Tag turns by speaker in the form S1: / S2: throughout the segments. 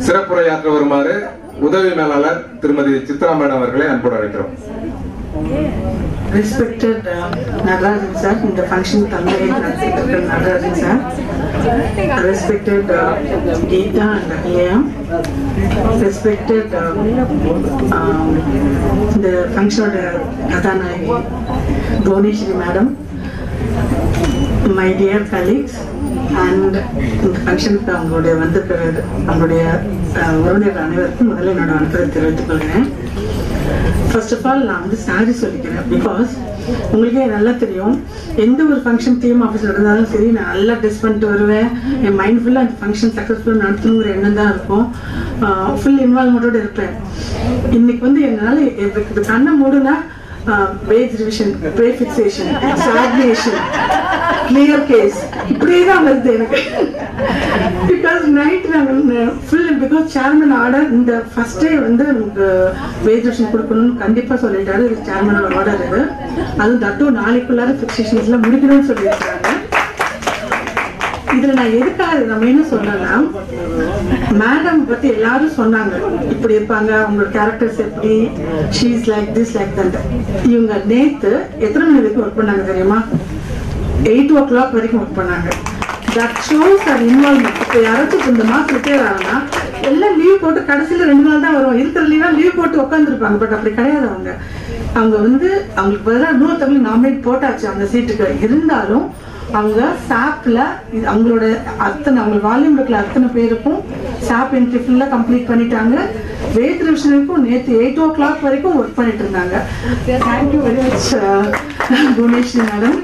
S1: சிறப்புரையாற்ற வருமாறு உதவி மேலாளர் திருமதி சித்ரா மேடம் அவர்களை அன்போடு அழைக்கிறோம்.
S2: Respected Nagarajan sir, in the function Nagarajan sir, respected Geeta and AM, respected the function Kathanayagi, Bhuvaneshwari madam, my dear colleagues, and இந்த ஃபங்க்ஷனுக்கு அவங்களுடைய உறவினர் அனைவருக்கும் முதல்ல என்னோட வணக்கத்தை தெரிவித்துக் கொள்கிறேன். ஃபர்ஸ்ட் ஆஃப் ஆல் நான் சாரி சொல்லிக்கிறேன். பிகாஸ் உங்களுக்கே நல்லா தெரியும், எந்த ஒரு ஃபங்க்ஷன் டீம் ஆஃபீஸ் நடந்தாலும் சரி, நான் நல்லா ட்ரெஸ் பண்ணிட்டு வருவேன். என் மைண்ட் ஃபுல்லாக அந்த ஃபங்க்ஷன் சக்ஸஸ்ஃபுல்லாக நடத்தணுங்கிற எண்ணம் தான் இருக்கும். ஃபுல் இன்வால்வ்மெண்ட்டோடு இருப்பேன். இன்னைக்கு என்னால் கண்ணை மூடுனா wage revision, pay fixation, stagnation, clear case, இப்படியே தான் வருது எனக்கு. பிகாஸ் நைட் நாங்கள் ஃபுல் பிகாஸ் சேர்மன் ஆர்டர் இந்த ஃபர்ஸ்ட் டே நமக்கு வேஜ் ரிவிஷன் கொடுக்கணும்னு கண்டிப்பாக சொல்லிட்டாரு. இது சேர்மனோட ஆர்டர். இது அதுவும் தட்டும் நாளைக்குள்ளார ஃபிக்ஸேஷன்ஸ்லாம் முடிக்கணும்னு சொல்லியிருக்காங்க. இதுல நான் எதுக்காக நம்ம என்ன சொல்றேன்னா, மேடம் பத்தி எல்லாரும் சொன்னாங்க, இப்படி இருப்பாங்க, அவங்களோட கேரக்டர்ஸ் எப்படி, she is like this like that. இவங்க நேத்து எத்தனை மணி வரைக்கும் ஒர்க் பண்ணாங்க தெரியுமா? 8 o'clock வரைக்கும் ஒர்க் பண்ணாங்க. That shows our involvement. இப்போ யாராச்சும் இந்த மாசம் ரிட்டையர் ஆகுனா எல்லாம் லீவ் போட்டு கடைசியில் 2 நாள் தான் வரும். இருக்கிற லீவா லீவ் போட்டு உட்காந்துருப்பாங்க. பட் அப்படி கிடையாது. அவங்க அவங்களுக்கு பதிலாக இன்னொருத்தவங்களுக்கு நாமினேட் போட்டாச்சு அந்த சீட்டுக்கு. இருந்தாலும் அவங்க சாப்ல அவங்களோட அவங்க வால்யூம் இருக்கிற அத்தனை பேருக்கும் சாப் என்ட்ரி ஃபுல்லா கம்ப்ளீட் பண்ணிட்டாங்க. வேஜ் ரிவிஷனுக்கும் நேற்று 8 o'clock வரைக்கும் ஒர்க் பண்ணிட்டு இருந்தாங்க. Thank you very much Bhuvaneswari madam.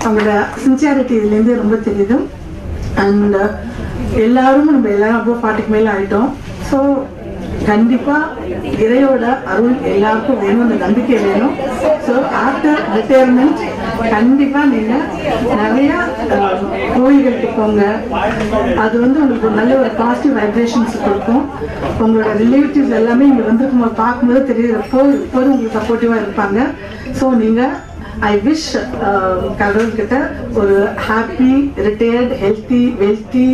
S2: அவங்களோட சின்சியாரிட்டி இதுலேருந்து ரொம்ப தெரியுது. அண்ட் எல்லாரும் அப்போ 40க்கு மேலே ஆயிட்டோம். ஸோ கண்டிப்பா இறையோட அருள் எல்லாருக்கும் வேணும், அந்த நம்பிக்கை வேணும். ஸோ ஆஃப்டர் ரிட்டையர்மெண்ட் கண்டிப்பா நீங்க நிறைய கோயில்களுக்கு போங்க. அது உங்களுக்கு ஒரு நல்ல ஒரு பாசிட்டிவ் வைப்ரேஷன்ஸ் கொடுக்கும். உங்களோட ரிலேட்டிவ்ஸ் எல்லாமே இங்க பார்க்கும்போது தெரியுது, எப்போதும் உங்களுக்கு சப்போர்ட்டிவா இருப்பாங்க. ஸோ நீங்க ஐ விஷ் கடவுள் கிட்ட ஒரு happy retired healthy wealthy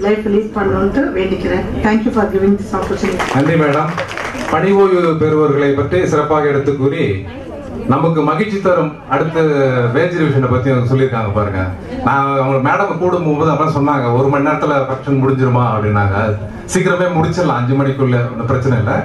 S2: life lead பண்ணணும்னு வேண்டிக்கிறேன். Thank you for giving this opportunity.
S1: நன்றி மேடம். பணி ஓய்வு பெறுவர்களை பற்றி சிறப்பாக எடுத்து கூறி நமக்கு மகிழ்ச்சி தரும் அடுத்த வேஜ் ரிவிஷனை பத்தி சொல்லியிருக்காங்க பாருங்க. நான் அவங்க மேடம் கூடும் போது அப்ப சொன்னாங்க 1 மணி நேரத்துல ஃபங்க்ஷன் முடிஞ்சிருமா அப்படின்னாங்க. சீக்கிரமே முடிச்சிடலாம், 5 மணிக்குள்ள, ஒன்றும் பிரச்சனை இல்லை.